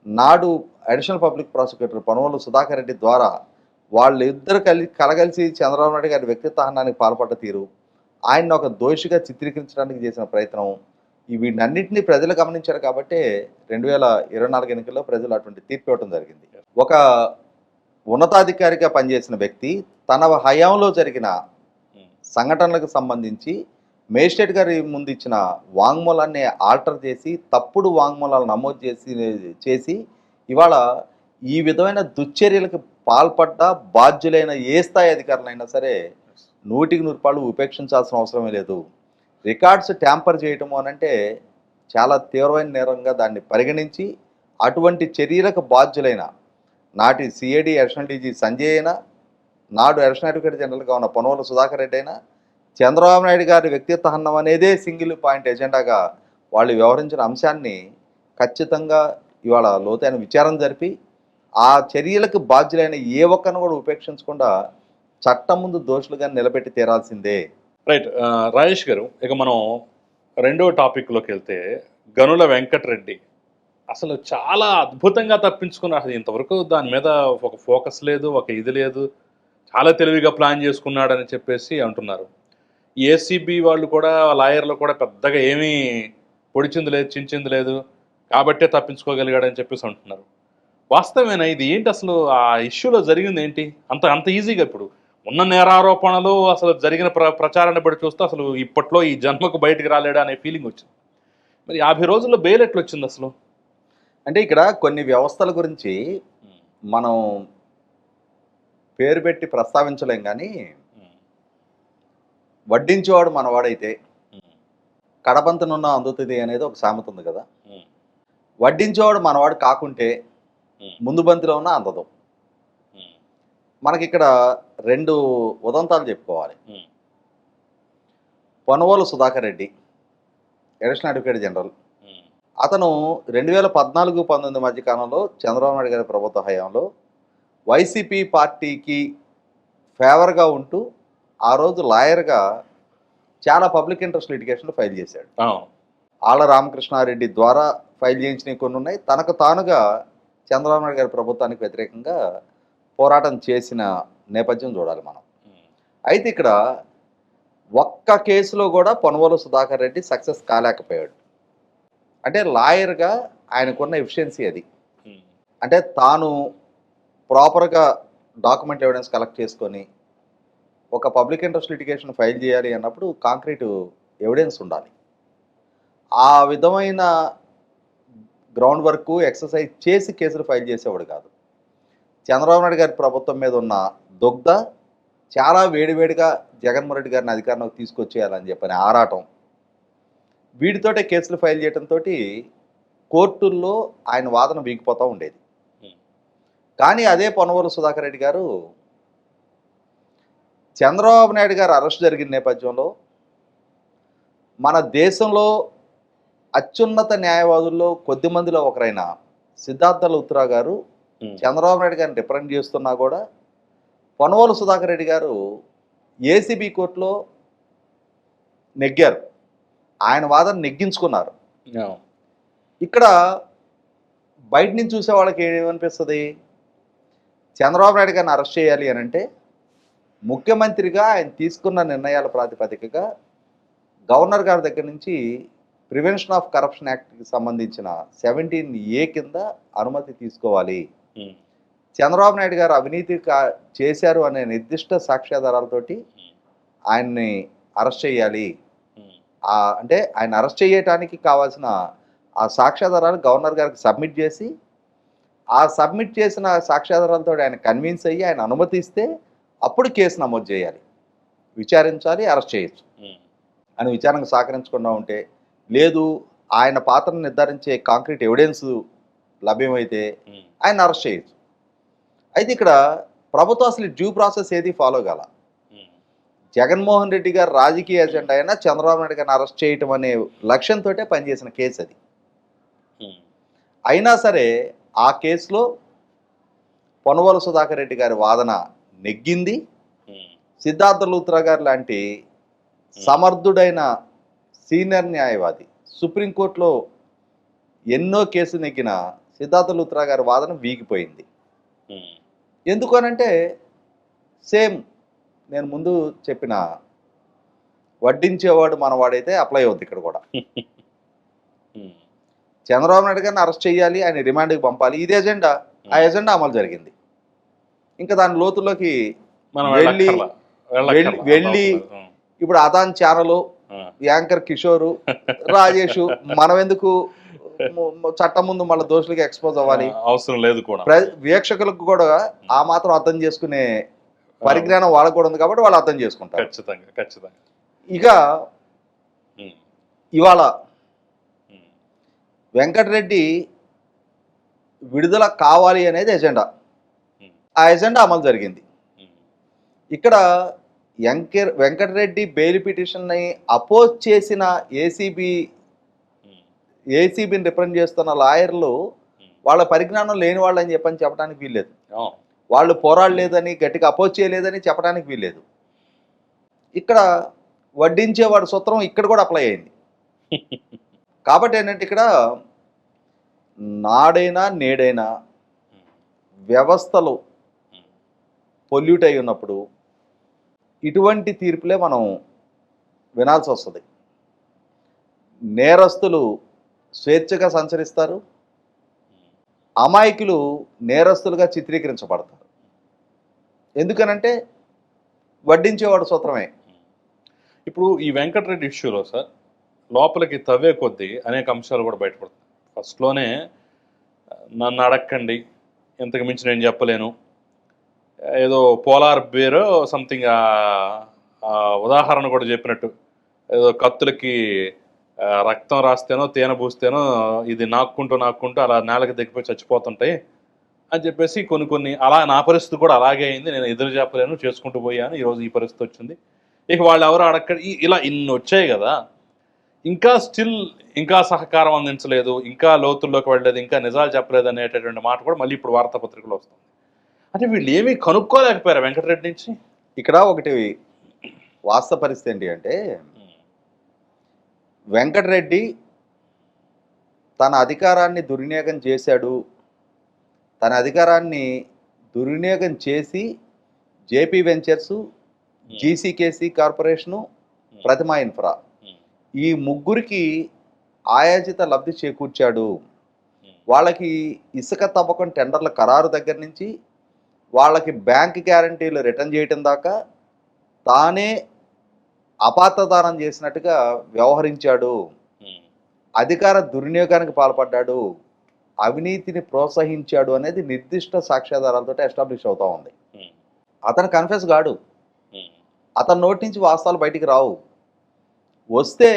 నాడు additional public prosecutor Ponnavolu Sudhakar Reddy ద్వారా వాళ్ళిద్దరు కలగలిసి చంద్రబాబు నాయుడు గారి వ్యక్తిత్వ హననానికి పాల్పడ్డ తీరు, ఆయన్ని ఒక దోషిగా చిత్రీకరించడానికి చేసిన ప్రయత్నం, వీటన్నింటినీ ప్రజలు గమనించారు. కాబట్టే 2024 ఎన్నికల్లో ప్రజలు అటువంటి తీర్పు ఇవ్వడం జరిగింది. ఒక ఉన్నతాధికారిగా పనిచేసిన వ్యక్తి తన హయాంలో జరిగిన సంఘటనలకు సంబంధించి మేజిస్ట్రేట్ గారి ముందు ఇచ్చిన వాంగ్మూలాన్ని ఆల్టర్ చేసి తప్పుడు వాంగ్మూలాలు నమోదు చేసి ఇవాళ ఈ విధమైన దుశ్చర్యలకు పాల్పడ్డ బాధ్యులైన ఏ స్థాయి అధికారులైనా సరే 100% ఉపేక్షించాల్సిన అవసరమే లేదు. రికార్డ్స్ ట్యాంపర్ చేయటము అనంటే చాలా తీవ్రమైన నేరంగా దాన్ని పరిగణించి అటువంటి చర్యలకు బాధ్యులైన నాటి సిఐడి అడిషనల్ డీజీ సంజయ్ అయినా, నాడు అడిషనల్ అడ్వకేట్ జనరల్గా ఉన్న పనుమల సుధాకర్ రెడ్డి అయినా, చంద్రబాబు నాయుడు గారి వ్యక్తిత్వ హననం అనేదే సింగిల్ పాయింట్ ఎజెండాగా వాళ్ళు వ్యవహరించిన అంశాన్ని ఖచ్చితంగా ఇవాళ లోతైన విచారణ జరిపి ఆ చర్యలకు బాధ్యులైన ఏ ఒక్కరిని కూడా ఉపేక్షించకుండా చట్టం ముందు దోషులుగా నిలబెట్టి తీరాల్సిందే. రైట్. రాజేష్ గారు, ఇక మనం రెండవ టాపిక్లోకి వెళ్తే గనుల వెంకటరెడ్డి అసలు చాలా అద్భుతంగా తప్పించుకున్నారు. అసలు ఇంతవరకు దాని మీద ఒక ఫోకస్ లేదు, ఒక ఇది లేదు, చాలా తెలివిగా ప్లాన్ చేసుకున్నాడని చెప్పేసి అంటున్నారు. ఏసీబీ వాళ్ళు కూడా, లాయర్లు కూడా పెద్దగా ఏమీ పొడిచింది లేదు, చించింది లేదు, కాబట్టే తప్పించుకోగలిగాడని చెప్పేసి అంటున్నారు. వాస్తవమేనా ఇది? ఏంటి అసలు ఆ ఇష్యూలో జరిగింది ఏంటి అంత ఈజీగా? ఇప్పుడు ఉన్న నేరారోపణలు అసలు జరిగిన ప్రచారాన్ని బట్టి చూస్తే అసలు ఇప్పట్లో ఈ జన్మకు బయటికి రాలేడా అనే ఫీలింగ్ వచ్చింది. మరి 50 రోజుల్లో బెయిల్ ఎట్లా వచ్చింది అసలు? అంటే ఇక్కడ కొన్ని వ్యవస్థల గురించి మనం పేరు పెట్టి ప్రస్తావించలేం, కానీ వడ్డించేవాడు మనవాడైతే కడపంతనున్న అందుతుంది అనేది ఒక సామెత ఉంది కదా. వడ్డించేవాడు మనవాడు కాకుంటే ముందు బంతిలో ఉన్న అందదు. మనకి ఇక్కడ 2 ఉదంతాలు చెప్పుకోవాలి. Ponnavolu Sudhakar Reddy additional advocate general, అతను 2014-19 మధ్య కాలంలో చంద్రబాబు నాయుడు గారి ప్రభుత్వ హయాంలో వైసీపీ పార్టీకి ఫేవర్గా ఉంటూ ఆ రోజు లాయర్గా చాలా పబ్లిక్ ఇంట్రెస్ట్ లిటిగేషన్లు ఫైల్ చేశాడు. ఆళ్ళ రామకృష్ణారెడ్డి ద్వారా ఫైల్ చేయించినవి కొన్ని ఉన్నాయి. తనకు తానుగా చంద్రబాబు నాయుడు గారి ప్రభుత్వానికి వ్యతిరేకంగా పోరాటం చేసిన నేపథ్యం చూడాలి మనం. అయితే ఇక్కడ ఒక్క కేసులో కూడా పనుమల సుధాకర్ రెడ్డి సక్సెస్ కాలేకపోయాడు. అంటే లాయర్గా ఆయనకున్న ఎఫిషియన్సీ అది. అంటే తాను ప్రాపర్గా డాక్యుమెంట్ ఎవిడెన్స్ కలెక్ట్ చేసుకొని ఒక పబ్లిక్ ఇంట్రెస్ట్ లిటిగేషన్ ఫైల్ చేయాలి అన్నప్పుడు కాంక్రీట్ ఎవిడెన్స్ ఉండాలి. ఆ విధమైన గ్రౌండ్ వర్క్ ఎక్సర్సైజ్ చేసి కేసులు ఫైల్ చేసేవాడు కాదు. చంద్రబాబు నాయుడు గారి ప్రభుత్వం మీద ఉన్న దుగ్ధ చాలా వేడివేడిగా జగన్మోహన్ రెడ్డి గారిని అధికారంలోకి తీసుకొచ్చేయాలని చెప్పని ఆరాటం, వీటితోటే కేసులు ఫైల్ చేయడంతో కోర్టుల్లో ఆయన వాదన వీగిపోతూ ఉండేది. కానీ అదే పనుమల సుధాకర్ రెడ్డి గారు చంద్రబాబు నాయుడు గారు అరెస్ట్ జరిగిన నేపథ్యంలో మన దేశంలో అత్యున్నత న్యాయవాదుల్లో కొద్ది మందిలో ఒకరైన సిద్ధార్థ లూత్రా గారు చంద్రబాబు నాయుడు గారిని రిప్రజెంట్ చేస్తున్నా కూడా పనుమల సుధాకర్ రెడ్డి గారు ఏసీబీ కోర్టులో నెగ్గారు. ఆయన వాదన నెగ్గించుకున్నారు. ఇక్కడ బయట నుంచి చూసే వాళ్ళకి ఏమనిపిస్తుంది? చంద్రబాబు నాయుడు గారిని అరెస్ట్ చేయాలి అని అంటే ముఖ్యమంత్రిగా ఆయన తీసుకున్న నిర్ణయాల ప్రాతిపదికగా గవర్నర్ గారి దగ్గర నుంచి ప్రివెన్షన్ ఆఫ్ కరప్షన్ యాక్ట్కి సంబంధించిన 17A కింద అనుమతి తీసుకోవాలి. చంద్రబాబు నాయుడు గారు అవినీతి చేశారు అనే నిర్దిష్ట సాక్ష్యాధారాలతోటి ఆయన్ని అరెస్ట్ చేయాలి. అంటే ఆయన అరెస్ట్ చేయటానికి కావాల్సిన ఆ సాక్ష్యాధారాలు గవర్నర్ గారికి సబ్మిట్ చేసి, ఆ సబ్మిట్ చేసిన సాక్ష్యాధారాలతో ఆయన కన్విన్స్ అయ్యి ఆయన అనుమతిస్తే అప్పుడు కేసు నమోదు చేయాలి, విచారించాలి, అరెస్ట్ చేయొచ్చు. అని విచారణకు సహకరించకుండా ఉంటే, లేదు ఆయన పాత్రను నిర్ధారించే కాంక్రీట్ ఎవిడెన్స్ లభ్యమైతే ఆయన అరెస్ట్ చేయొచ్చు. అయితే ఇక్కడ ప్రభుత్వం అసలు డ్యూ ప్రాసెస్ ఏది ఫాలో కాల. జగన్మోహన్ రెడ్డి గారు రాజకీయ ఎజెండా అయినా చంద్రబాబు నాయుడు గారిని అరెస్ట్ చేయటం అనే లక్ష్యంతో పనిచేసిన కేసు అది. అయినా సరే ఆ కేసులో పొన్నవోలు సుధాకర్ రెడ్డి గారి వాదన నెగ్గింది. సిద్ధార్థ లూత్రా గారు లాంటి సమర్థుడైన సీనియర్ న్యాయవాది, సుప్రీంకోర్టులో ఎన్నో కేసులు నెగ్గిన సిద్ధార్థ లూత్రా గారి వాదన వీగిపోయింది. ఎందుకనంటే సేమ్ నేను ముందు చెప్పిన వడ్డించేవాడు మనవాడైతే అప్లై అవుద్ది ఇక్కడ కూడా. చంద్రబాబు నాయుడు గారిని అరెస్ట్ చేయాలి, ఆయన రిమాండ్కి పంపాలి, ఇది ఎజెండా. ఆ ఎజెండా అమలు జరిగింది. ఇంకా దాని లోతుల్లోకి వెళ్ళి ఇప్పుడు అదాన్ ఛానల్ యాంకర్ కిషోరు, రాజేష్ మనం ఎందుకు చట్టం ముందు మళ్ళీ దోషులకి ఎక్స్పోజ్ అవ్వాలి? అవసరం లేదు కూడా. వీక్షకులకు కూడా ఆ మాత్రం అర్థం చేసుకునే పరిజ్ఞానం వాళ్ళకు కూడా ఉంది కాబట్టి వాళ్ళు అర్థం చేసుకుంటారు. ఖచ్చితంగా. ఇక ఇవాళ వెంకటరెడ్డి విడుదల కావాలి అనేది ఎజెండా. ఆ ఎజెండా అమలు జరిగింది. ఇక్కడ వెంకటరెడ్డి బెయిల్ పిటిషన్ని అపోజ్ చేసిన ఏసీబీని రిప్రజెంట్ చేస్తున్న లాయర్లు వాళ్ళ పరిజ్ఞానం లేని వాళ్ళు అని చెప్పడానికి వీల్లేదు. వాళ్ళు పోరాడలేదని, గట్టిగా అపోజ్ చేయలేదని చెప్పడానికి వీల్లేదు. ఇక్కడ వడ్డించేవాడు సూత్రం ఇక్కడ కూడా అప్లై అయింది. కాబట్టి ఏంటంటే ఇక్కడ నాడైనా నేడైనా వ్యవస్థలు పొల్యూట్ అయి ఉన్నప్పుడు ఇటువంటి తీర్పులే మనం వినాల్సి వస్తుంది. నేరస్తులు స్వేచ్ఛగా సంచరిస్తారు, అమాయకులు నేరస్తులుగా చిత్రీకరించబడతారు. ఎందుకనంటే వడ్డించేవాడు సూత్రమే. ఇప్పుడు ఈ వెంకటరెడ్డి ఇష్యూలో సార్ లోపలికి తవ్వే కొద్దీ అనేక అంశాలు కూడా బయటపడతాయి. ఫస్ట్లోనే నన్ను అడక్కండి, ఇంతకు మించి నేను చెప్పలేను, ఏదో పోలార్ బేర్ సంథింగ్ ఉదాహరణ కూడా చెప్పినట్టు, ఏదో కత్తులకి రక్తం రాస్తేనో తేనె పూస్తేనో ఇది నాక్కుంటూ అలా నేలకి దిగిపోయి చచ్చిపోతుంటాయి అని చెప్పేసి కొన్ని అలా నా పరిస్థితి కూడా అలాగే అయింది, నేను ఎదురు చెప్పలేను, చేసుకుంటూ పోయాను, ఈరోజు ఈ పరిస్థితి వచ్చింది. ఇక వాళ్ళు ఎవరు అడక్కడి ఇలా ఇన్ని వచ్చాయి కదా, ఇంకా సహకారం అందించలేదు, ఇంకా లోతుల్లోకి వెళ్ళలేదు, ఇంకా నిజాలు చెప్పలేదు అనేటటువంటి మాట కూడా మళ్ళీ ఇప్పుడు వార్తాపత్రికలు వస్తుంది. అంటే వీళ్ళు ఏమీ కనుక్కోలేకపోయారు వెంకటరెడ్డి నుంచి. ఇక్కడ ఒకటి వాస్తవ పరిస్థితి ఏంటి అంటే, వెంకటరెడ్డి తన అధికారాన్ని దుర్వినియోగం చేశాడు. తన అధికారాన్ని దుర్వినియోగం చేసి జేపీ వెంచర్సు, జీసీకేసీ కార్పొరేషను, ప్రతిమా ఇన్ఫ్రా ఈ ముగ్గురికి ఆయాచిత లబ్ధి చేకూర్చాడు. వాళ్ళకి ఇసుక తవ్వకం టెండర్ల ఖరారు దగ్గర నుంచి వాళ్ళకి బ్యాంక్ గ్యారంటీలు రిటర్న్ చేయటం దాకా తానే అపాత్రదానం చేసినట్టుగా వ్యవహరించాడు, అధికార దుర్వినియోగానికి పాల్పడ్డాడు, అవినీతిని ప్రోత్సహించాడు అనేది నిర్దిష్ట సాక్ష్యాధారాలతో ఎస్టాబ్లిష్ అవుతా ఉంది. అతను కన్ఫెస్ కాడు, అతని నోటి నుంచి వాస్తవాలు బయటికి రావు. వస్తే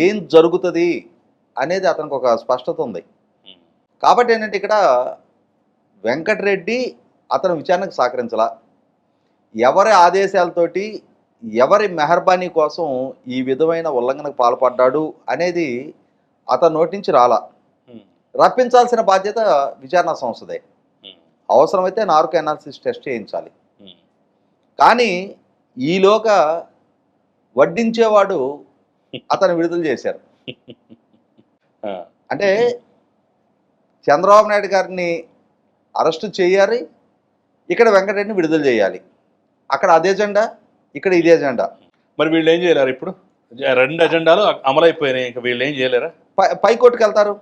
ఏం జరుగుతుంది అనేది అతనికి ఒక స్పష్టత ఉంది. కాబట్టి ఏంటంటే ఇక్కడ వెంకటరెడ్డి అతను విచారణకు సహకరించాల, ఎవరి ఆదేశాలతోటి ఎవరి మెహర్బానీ కోసం ఈ విధమైన ఉల్లంఘనకు పాల్పడ్డాడు అనేది అతని నోటి నుంచి రాలా. రప్పించాల్సిన బాధ్యత విచారణ సంస్థదే. అవసరమైతే నార్కో అనాలిసిస్ టెస్ట్ చేయించాలి. కానీ ఈలోగా వడ్డించేవాడు అతను విడుదల చేశారు. అంటే చంద్రబాబు నాయుడు గారిని అరెస్టు చేయాలి, ఇక్కడ వెంకటరెడ్డిని విడుదల చేయాలి. అక్కడ అదే ఎజెండా, ఇక్కడ ఇదే ఎజెండా. మరి వీళ్ళు ఏం చేయలేరు? ఇప్పుడు రెండు ఎజెండాలు అమలైపోయినాయి, ఇంకా వీళ్ళు ఏం చేయలేరా? పైకోర్టుకి వెళ్తారు,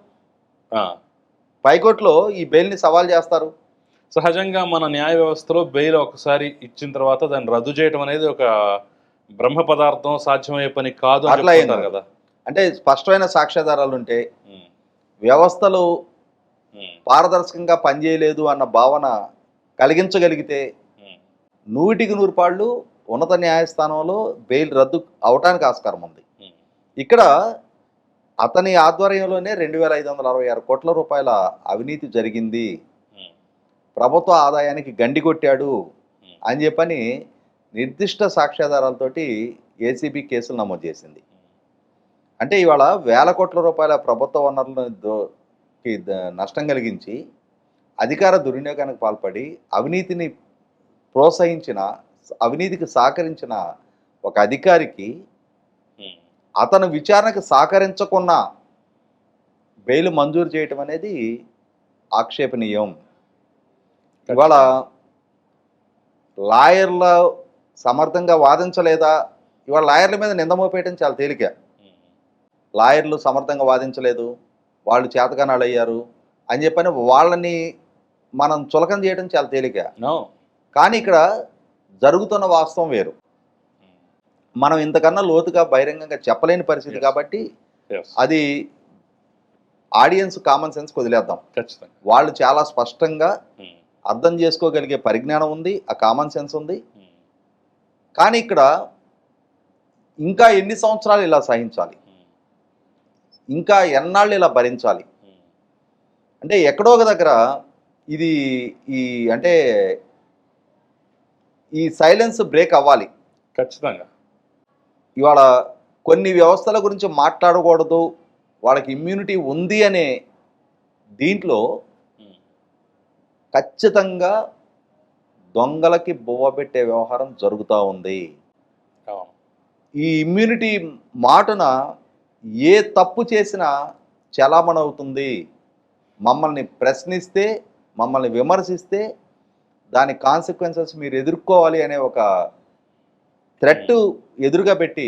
పైకోర్టులో ఈ బెయిల్ని సవాల్ చేస్తారు. సహజంగా మన న్యాయ వ్యవస్థలో బెయిల్ ఒకసారి ఇచ్చిన తర్వాత దాన్ని రద్దు చేయడం అనేది ఒక బ్రహ్మ పదార్థం, సాధ్యమయ్యే పని కాదు అట్లా అయింది కదా. అంటే స్పష్టమైన సాక్ష్యాధారాలు ఉంటే, వ్యవస్థలు పారదర్శకంగా పనిచేయలేదు అన్న భావన కలిగించగలిగితే 100కి 100 పాళ్ళు ఉన్నత న్యాయస్థానంలో బెయిల్ రద్దు అవటానికి ఆస్కారం ఉంది. ఇక్కడ అతని ఆధ్వర్యంలోనే 2566 కోట్ల రూపాయల అవినీతి జరిగింది, ప్రభుత్వ ఆదాయానికి గండి కొట్టాడు అని చెప్పని నిర్దిష్ట సాక్ష్యాధారాలతోటి ఏసీబీ కేసులు నమోదు చేసింది. అంటే ఇవాళ వేల కోట్ల రూపాయల ప్రభుత్వ వనరులకి నష్టం కలిగించి అధికార దుర్వినియోగానికి పాల్పడి అవినీతిని ప్రోత్సహించిన, అవినీతికి సహకరించిన ఒక అధికారికి అతను విచారణకు సహకరించకున్నా బెయిల్ మంజూరు చేయటం అనేది ఆక్షేపణీయం. ఇవాళ లాయర్ల సమర్థంగా వాదించలేదా? ఇవాళ లాయర్ల మీద నింద మోపేయటం చాలా తేలిక. లాయర్లు సమర్థంగా వాదించలేదు, వాళ్ళు చేతగానాళ్ళు అయ్యారు అని చెప్పని వాళ్ళని మనం చులకన చేయడం చాలా తేలిక. కానీ ఇక్కడ జరుగుతున్న వాస్తవం వేరు. మనం ఇంతకన్నా లోతుగా బహిరంగంగా చెప్పలేని పరిస్థితి కాబట్టి అది ఆడియన్స్ కామన్ సెన్స్ వదిలేద్దాం. వాళ్ళు చాలా స్పష్టంగా అర్థం చేసుకోగలిగే పరిజ్ఞానం ఉంది, ఆ కామన్ సెన్స్ ఉంది. కానీ ఇక్కడ ఇంకా ఎన్ని సంవత్సరాలు ఇలా సహించాలి, ఇంకా ఎన్నాళ్ళు ఇలా భరించాలి అంటే ఎక్కడో ఒక దగ్గర ఇది అంటే ఈ సైలెన్స్ బ్రేక్ అవ్వాలి ఖచ్చితంగా. ఇవాళ కొన్ని వ్యవస్థల గురించి మాట్లాడకూడదు, వాళ్ళకి ఇమ్యూనిటీ ఉంది అనే దీంట్లో ఖచ్చితంగా దొంగలకి బువ్వ పెట్టే వ్యవహారం జరుగుతూ ఉంది. ఈ ఇమ్యూనిటీ మాటున ఏ తప్పు చేసినా చలామణవుతుంది. మమ్మల్ని ప్రశ్నిస్తే, మమ్మల్ని విమర్శిస్తే దాని కాన్సిక్వెన్సెస్ మీరు ఎదుర్కోవాలి అనే ఒక థ్రెట్ ఎదురుగా పెట్టి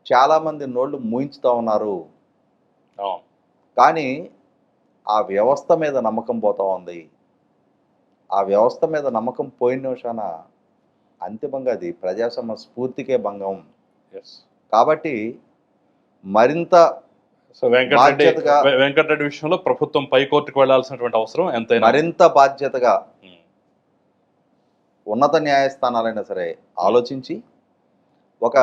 చాలామంది నోళ్ళు మూయించుతూ ఉన్నారు. కానీ ఆ వ్యవస్థ మీద నమ్మకం పోతూ ఉంది. ఆ వ్యవస్థ మీద నమ్మకం పోయిన నిమిషాన అంతిమంగా అది ప్రజాస్వామ్య స్ఫూర్తికే భంగం. కాబట్టి మరింత వెంకటరెడ్డి విషయంలో ప్రభుత్వం పైకోర్టుకు వెళ్లాల్సినటువంటి అవసరం ఎంతైనా, మరింత బాధ్యతగా ఉన్నత న్యాయస్థానాలైనా సరే ఆలోచించి ఒక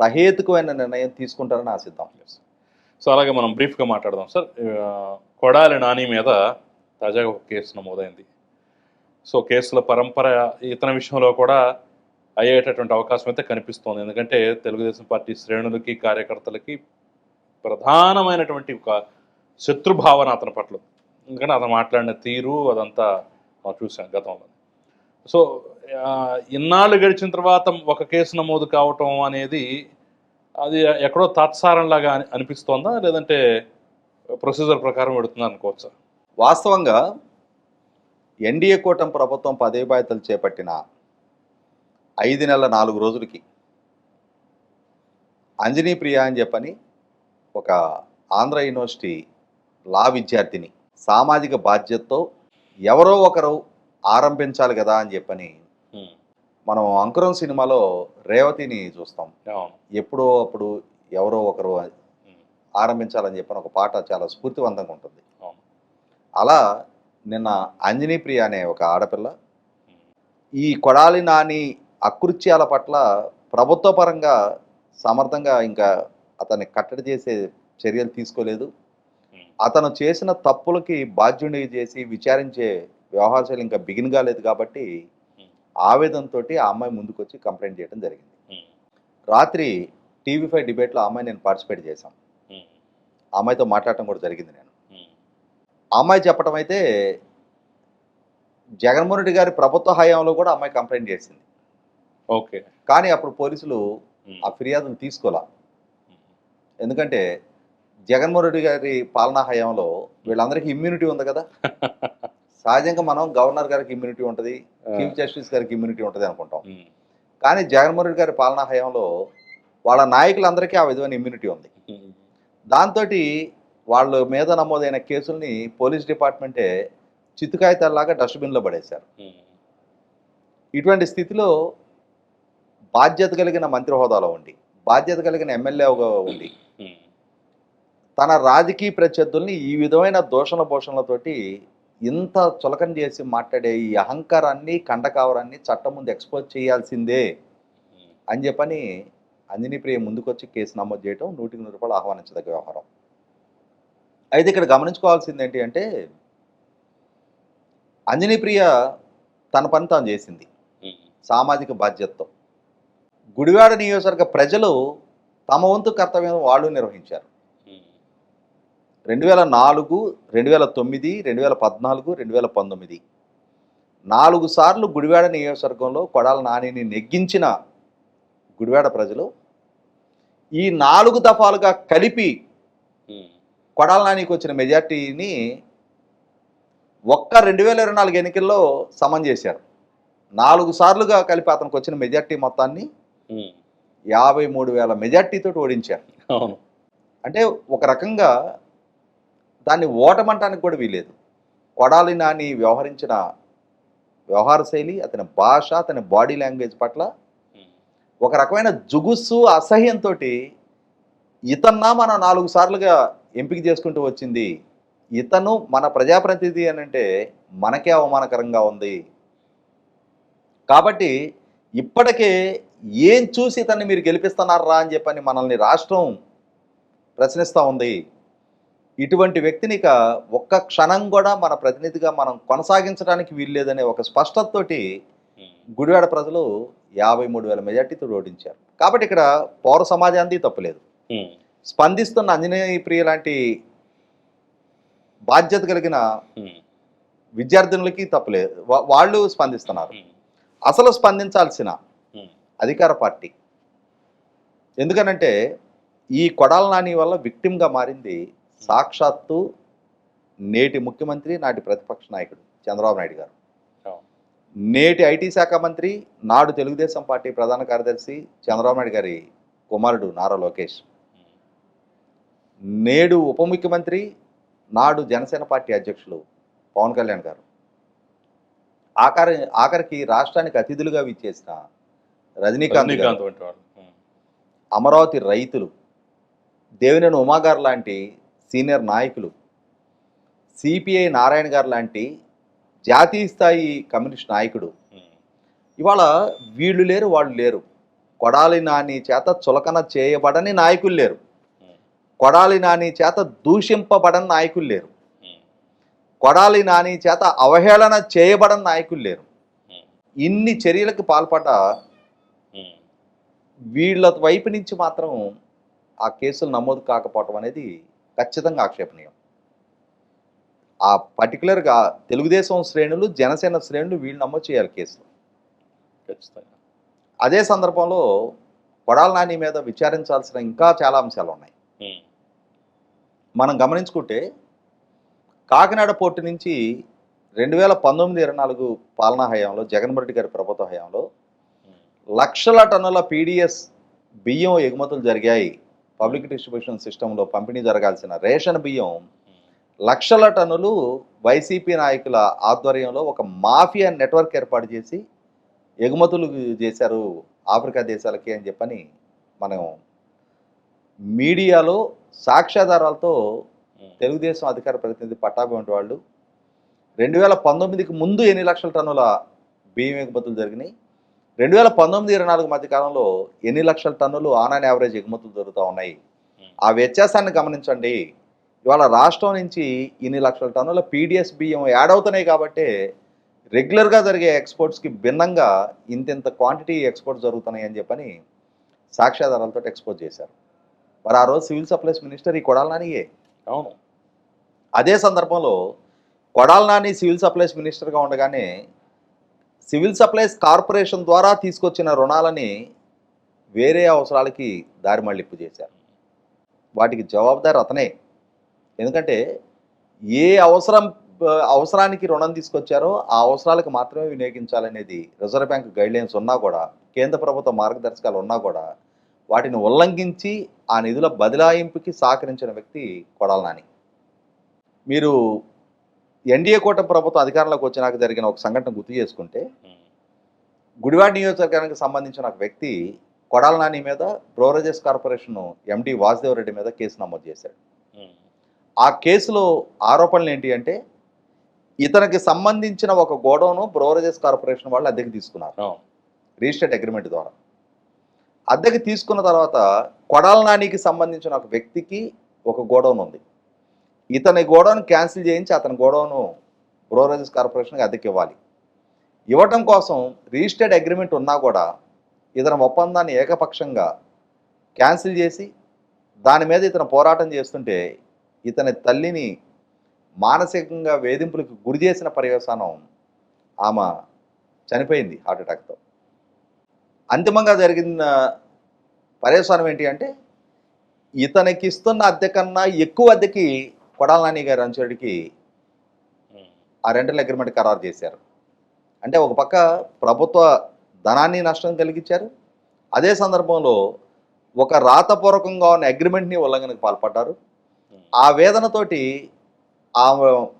సహేతుకమైన నిర్ణయం తీసుకుంటారని ఆశిద్దాం. సో అలాగే మనం బ్రీఫ్గా మాట్లాడదాం సార్. కొడాలి నాని మీద తాజాగా ఒక కేసు నమోదైంది. సో కేసుల పరంపర ఇతని విషయంలో కూడా అయ్యేటటువంటి అవకాశం అయితే కనిపిస్తోంది. ఎందుకంటే తెలుగుదేశం పార్టీ శ్రేణులకి, కార్యకర్తలకి ప్రధానమైనటువంటి ఒక శత్రుభావన అతని పట్ల. ఎందుకంటే అతను మాట్లాడిన తీరు అదంతా మనం చూసాం గతంలో. సో ఇన్నాళ్ళు గడిచిన తర్వాత ఒక కేసు నమోదు కావటం అనేది అది ఎక్కడో తాత్సారంలాగా అనిపిస్తోందా, లేదంటే ప్రొసీజర్ ప్రకారం పెడుతుందా అనుకోవచ్చా? వాస్తవంగా ఎన్డీఏ కూటమి ప్రభుత్వం పదవి బాధ్యతలు చేపట్టిన 5 నెలల 4 రోజులకి అంజనీ ప్రియ అని చెప్పని ఒక ఆంధ్ర యూనివర్సిటీ లా విద్యార్థిని సామాజిక బాధ్యతతో ఎవరో ఒకరు ఆరంభించాలి కదా అని చెప్పని, మనం అంకురం సినిమాలో రేవతిని చూస్తాం, ఎప్పుడో అప్పుడు ఎవరో ఒకరు ఆరంభించాలని చెప్పని ఒక పాట చాలా స్ఫూర్తివంతంగా ఉంటుంది. అలా నిన్న అంజనీ ప్రియ అనే ఒక ఆడపిల్ల ఈ కొడాలి నాని అకృత్యాల పట్ల ప్రభుత్వ పరంగా సమర్థంగా ఇంకా అతన్ని కట్టడి చేసే చర్యలు తీసుకోలేదు. అతను చేసిన తప్పులకి బాధ్యుడిని చేసి విచారించే వ్యవహారశైలి ఇంకా బిగిన్ కాలేదు కాబట్టి ఆవేదనతో ఆ అమ్మాయి ముందుకు వచ్చి కంప్లైంట్ చేయడం జరిగింది. రాత్రి టీవీ5 డిబేట్లో ఆ అమ్మాయి నేను పార్టిసిపేట్ చేశాం. ఆ అమ్మాయితో మాట్లాడటం కూడా జరిగింది. నేను ఆ అమ్మాయి చెప్పడం అయితే జగన్మోహన్ రెడ్డి గారి ప్రభుత్వ హయాంలో కూడా అమ్మాయి కంప్లైంట్ చేసింది. ఓకే. కానీ అప్పుడు పోలీసులు ఆ ఫిర్యాదును తీసుకోలే. ఎందుకంటే జగన్మోహన్ రెడ్డి గారి పాలనా హయాంలో వీళ్ళందరికీ ఇమ్యూనిటీ ఉంది కదా. సహజంగా మనం గవర్నర్ గారికి ఇమ్యూనిటీ ఉంటుంది, చీఫ్ జస్టిస్ గారికి ఇమ్యూనిటీ ఉంటుంది అనుకుంటాం. కానీ జగన్మోహన్ రెడ్డి గారి పాలనా హయాంలో వాళ్ళ నాయకులందరికీ ఆ విధమైన ఇమ్యూనిటీ ఉంది. దాంతో వాళ్ళ మీద నమోదైన కేసుల్ని పోలీస్ డిపార్ట్మెంటే చిత్తుకాయితాల్లాగా డస్ట్బిన్లో పడేశారు. ఇటువంటి స్థితిలో బాధ్యత కలిగిన మంత్రి హోదాలో ఉండి, బాధ్యత కలిగిన ఎమ్మెల్యేగా ఉండి తన రాజకీయ ప్రత్యర్థుల్ని ఈ విధమైన దూషణ భూషణలతోటి ఇంత చులకన చేసి మాట్లాడే ఈ అహంకారాన్ని, కండకావరాన్ని చట్టం ముందు ఎక్స్పోజ్ చేయాల్సిందే అని చెప్పని అంజనీ ప్రియ ముందుకొచ్చి కేసు నమోదు చేయడం 100కి 100 ఆహ్వానించదగ్గ వ్యవహారం. అయితే ఇక్కడ గమనించుకోవాల్సింది ఏంటి అంటే, అంజనీ ప్రియ తన పని తాను చేసింది సామాజిక బాధ్యతతో. గుడివాడ నియోజకవర్గ ప్రజలు తమ వంతు కర్తవ్యం వాళ్ళు నిర్వహించారు. 2004, 2009, 2014, 2019 4 సార్లు గుడివాడ నియోజకవర్గంలో కొడాల నానిని నెగ్గించిన గుడివాడ ప్రజలు ఈ 4 దఫాలుగా కలిపి కొడాల నానికి వచ్చిన మెజార్టీని ఒక్క 2024 ఎన్నికల్లో సమం చేశారు. 4 సార్లుగా కలిపి అతనికి వచ్చిన మెజార్టీ మొత్తాన్ని 53,000 మెజార్టీతో ఓడించారు. అవును. అంటే ఒక రకంగా దాన్ని ఓటమంటానికి కూడా వీలేదు. కొడాలి నాని వ్యవహరించిన వ్యవహార శైలి, అతని భాష, అతని బాడీ లాంగ్వేజ్ పట్ల ఒక రకమైన జుగుస్సు, అసహ్యంతో ఇతన్నా మనం 4 సార్లుగా ఎంపిక చేసుకుంటూ వచ్చింది, ఇతను మన ప్రజాప్రతినిధి అని అంటే మనకే అవమానకరంగా ఉంది, కాబట్టి ఇప్పటికే ఏం చూసి ఇతన్ని మీరు గెలిపిస్తున్నారా అని చెప్పని మనల్ని రాష్ట్రం ప్రశ్నిస్తూ ఉంది. ఇటువంటి వ్యక్తిని ఇక ఒక్క క్షణం కూడా మన ప్రతినిధిగా మనం కొనసాగించడానికి వీల్లేదనే ఒక స్పష్టతతోటి గుడివాడ ప్రజలు 53,000 మెజార్టీతో ఓడించారు. కాబట్టి ఇక్కడ పౌర సమాజానికి తప్పులేదు. స్పందిస్తున్న అంజనేయ ప్రియ లాంటి బాధ్యత కలిగిన విద్యార్థినులకి తప్పులేదు, వాళ్ళు స్పందిస్తున్నారు. అసలు స్పందించాల్సిన అధికార పార్టీ. ఎందుకనంటే ఈ కొడాల నాని వల్ల విక్టిమ్గా మారింది సాక్షాత్తు నేటి ముఖ్యమంత్రి, నాటి ప్రతిపక్ష నాయకుడు చంద్రబాబు నాయుడు గారు, నేటి ఐటీ శాఖ మంత్రి, నాడు తెలుగుదేశం పార్టీ ప్రధాన కార్యదర్శి చంద్రబాబు నాయుడు గారి కుమారుడు నారా లోకేష్, నేడు ఉప ముఖ్యమంత్రి, నాడు జనసేన పార్టీ అధ్యక్షులు పవన్ కళ్యాణ్ గారు, ఆఖరికి రాష్ట్రానికి అతిథులుగా విచ్చేసిన రజనీకాంత్ గారు, అమరావతి రైతులు, దేవినేని ఉమా గారు లాంటి సీనియర్ నాయకులు, సిపిఐ నారాయణ గారు లాంటి జాతీయ స్థాయి కమ్యూనిస్ట్ నాయకుడు, ఇవాళ వీళ్ళు లేరు, వాళ్ళు లేరు. కొడాలి నాని చేత చులకన చేయబడని నాయకులు లేరు, కొడాలి నాని చేత దూషింపబడని నాయకులు లేరు, కొడాలి నాని చేత అవహేళన చేయబడని నాయకులు లేరు. ఇన్ని చర్యలకు పాల్పడ్డ వీళ్ళ వైపు నుంచి మాత్రం ఆ కేసులు నమోదు కాకపోవటం అనేది ఖచ్చితంగా ఆక్షేపణీయం. ఆ పర్టికులర్గా తెలుగుదేశం శ్రేణులు, జనసేన శ్రేణులు వీళ్ళు నమోదు చేయాలి కేసులు ఖచ్చితంగా. అదే సందర్భంలో కొడాల నాని మీద విచారించాల్సిన ఇంకా చాలా అంశాలు ఉన్నాయి. మనం గమనించుకుంటే కాకినాడ పోర్టు నుంచి 2019-24 పాలనా హయాంలో, జగన్మోహన్ రెడ్డి గారి ప్రభుత్వ హయాంలో లక్షల టన్నుల పీడిఎస్ బియ్యం ఎగుమతులు జరిగాయి. పబ్లిక్ డిస్ట్రిబ్యూషన్ సిస్టంలో పంపిణీ జరగాల్సిన రేషన్ బియ్యం లక్షల టన్నులు వైసీపీ నాయకుల ఆధ్వర్యంలో ఒక మాఫియా నెట్వర్క్ ఏర్పాటు చేసి ఎగుమతులు చేశారు ఆఫ్రికా దేశాలకి అని చెప్పని మనం మీడియాలో సాక్ష్యాధారాలతో తెలుగుదేశం అధికార ప్రతినిధి పట్టాభి వంటి వాళ్ళు 2019కి ముందు ఎన్ని లక్షల టన్నుల బియ్యం ఎగుమతులు జరిగినాయి, 2019-24 మధ్య కాలంలో ఎన్ని లక్షల టన్నులు ఆన్ అండ్ యావరేజ్ ఎగుమతులు జరుగుతూ ఉన్నాయి, ఆ వ్యత్యాసాన్ని గమనించండి. ఇవాళ రాష్ట్రం నుంచి ఇన్ని లక్షల టన్నుల పీడిఎస్ బియ్యం యాడ్ అవుతున్నాయి కాబట్టి రెగ్యులర్గా జరిగే ఎక్స్పోర్ట్స్కి భిన్నంగా ఇంత క్వాంటిటీ ఎక్స్పోర్ట్స్ జరుగుతున్నాయి అని చెప్పని సాక్ష్యాధారాలతో ఎక్స్పోర్ట్ చేశారు. మరి ఆ రోజు సివిల్ సప్లైస్ మినిస్టర్ ఈ కొడాల నానియే. అవును. అదే సందర్భంలో కొడాల నాని సివిల్ సప్లైస్ మినిస్టర్గా ఉండగానే సివిల్ సప్లైస్ కార్పొరేషన్ ద్వారా తీసుకొచ్చిన రుణాలని వేరే అవసరాలకి దారి మళ్లింపు చేశారు. వాటికి జవాబుదారు అతనే. ఎందుకంటే ఏ అవసరానికి రుణం తీసుకొచ్చారో ఆ అవసరాలకు మాత్రమే వినియోగించాలనేది రిజర్వ్ బ్యాంక్ గైడ్లైన్స్ ఉన్నా కూడా, కేంద్ర ప్రభుత్వ మార్గదర్శకాలు ఉన్నా కూడా వాటిని ఉల్లంఘించి ఆ నిధుల బదలాయింపుకి సహకరించిన వ్యక్తి కొడాల నాని. మీరు ఎన్డీఏ కూటమి ప్రభుత్వం అధికారంలోకి వచ్చినాక జరిగిన ఒక సంఘటన గుర్తు చేసుకుంటే, గుడివాడ నియోజకవర్గానికి సంబంధించిన ఒక వ్యక్తి కొడాల నాని మీద బ్రోరేజెస్ కార్పొరేషన్ ఎండి వాసుదేవ్ రెడ్డి మీద కేసు నమోదు చేశాడు. ఆ కేసులో ఆరోపణలు ఏంటి అంటే, ఇతనికి సంబంధించిన ఒక గోడౌను బ్రోరేజెస్ కార్పొరేషన్ వాళ్ళు అద్దెకి తీసుకున్నారు రిజిస్టర్డ్ అగ్రిమెంట్ ద్వారా. అద్దెకి తీసుకున్న తర్వాత కొడాల నానికి సంబంధించిన ఒక వ్యక్తికి ఒక గోడౌన్ ఉంది. ఇతని గోడౌన్ క్యాన్సిల్ చేయించి అతని గోడౌను బ్రోరేజెస్ కార్పొరేషన్కి అద్దెకి ఇవ్వాలి. ఇవ్వటం కోసం రిజిస్టర్డ్ అగ్రిమెంట్ ఉన్నా కూడా ఇతని ఒప్పందాన్ని ఏకపక్షంగా క్యాన్సిల్ చేసి దాని మీద ఇతను పోరాటం చేస్తుంటే ఇతని తల్లిని మానసికంగా వేధింపులకు గురి చేసిన పర్యవసానం ఆమె చనిపోయింది హార్ట్ అటాక్తో. అంతిమంగా జరిగిన పర్యవసానం ఏంటి అంటే ఇతనికి ఇస్తున్న అద్దె కన్నా ఎక్కువ అద్దెకి కొడాల నాని గారి అనుచరుడికి ఆ రెంటల్ అగ్రిమెంట్ ఖరారు చేశారు. అంటే ఒక పక్క ప్రభుత్వ ధనాన్ని నష్టం కలిగించారు, అదే సందర్భంలో ఒక రాతపూర్వకంగా ఉన్న అగ్రిమెంట్ని ఉల్లంఘనకు పాల్పడ్డారు. ఆ వేదనతోటి ఆ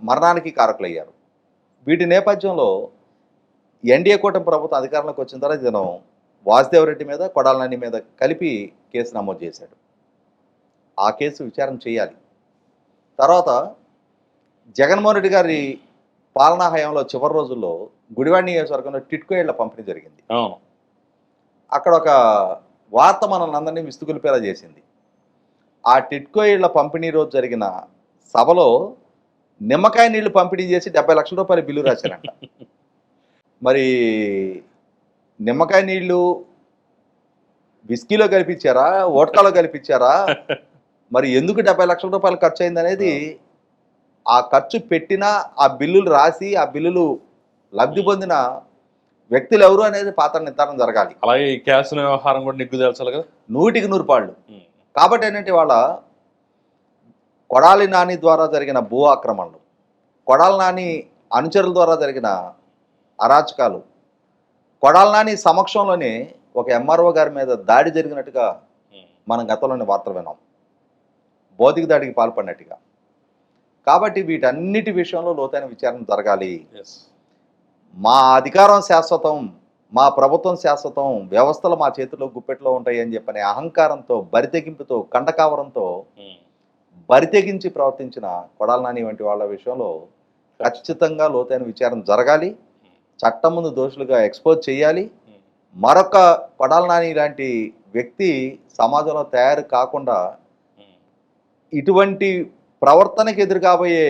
మరణానికి కారకులయ్యారు. వీటి నేపథ్యంలో ఎన్డీఏ కూటమి ప్రభుత్వం అధికారంలోకి వచ్చిన తర్వాత ఇతను వాసుదేవరెడ్డి మీద కొడాల నాని మీద కలిపి కేసు నమోదు చేశాడు. ఆ కేసు విచారణ చేయాలి. తర్వాత జగన్మోహన్ రెడ్డి గారి పాలనా హయాంలో చివరి రోజుల్లో గుడివాడ నియోజకవర్గంలో టిట్కో ఇళ్ల పంపిణీ జరిగింది. అవును. అక్కడ ఒక వార్త మనల్ని అందరినీ విస్తుగొలిపేలా చేసింది. ఆ టిట్కో ఇళ్ల పంపిణీ రోజు జరిగిన సభలో నిమ్మకాయ నీళ్లు పంపిణీ చేసి 70 లక్షల రూపాయల బిల్లు రాశారంట. మరి నిమ్మకాయ నీళ్లు విస్కీలో కలిపించారా, ఓట్కాలో కలిపించారా, మరి ఎందుకు 70 లక్షల రూపాయలు ఖర్చు అయింది అనేది, ఆ ఖర్చు పెట్టిన ఆ బిల్లులు రాసి ఆ బిల్లులు లబ్ధి పొందిన వ్యక్తులు ఎవరు అనేది పాత్ర నిర్ధారణ జరగాలి. అలాగే ఈ క్యాసుల వ్యవహారం కూడా నిగ్గు తేల్చాలి కదా. 100కి 100 పాళ్ళు. కాబట్టి ఏంటంటే వాళ్ళ కొడాలి నాని ద్వారా జరిగిన భూ ఆక్రమణలు, కొడాలి నాని అనుచరుల ద్వారా జరిగిన అరాచకాలు, కొడాలి నాని సమక్షంలోనే ఒక ఎంఆర్ఓ గారి మీద దాడి జరిగినట్టుగా మనం గతంలోని వార్తలు విన్నాం, భౌతిక దాడికి పాల్పడినట్టుగా. కాబట్టి వీటన్నిటి విషయంలో లోతైన విచారణ జరగాలి. మా అధికారం శాశ్వతం, మా ప్రభుత్వం శాశ్వతం, వ్యవస్థలు మా చేతిలో గుప్పెట్లో ఉంటాయి అని చెప్పనే అహంకారంతో, బరితెగింపుతో, కండకావరంతో బరితెగించి ప్రవర్తించిన కొడాలి నాని వంటి వాళ్ళ విషయంలో ఖచ్చితంగా లోతైన విచారణ జరగాలి. చట్టం ముందు దోషులుగా ఎక్స్పోజ్ చేయాలి. మరొక కొడాలి నాని లాంటి వ్యక్తి సమాజంలో తయారు కాకుండా ఇటువంటి ప్రవర్తనకు ఎదురు కాబోయే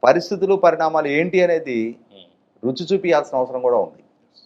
పరిస్థితులు, పరిణామాలు ఏంటి అనేది రుచి చూపించాల్సిన అవసరం కూడా ఉంది.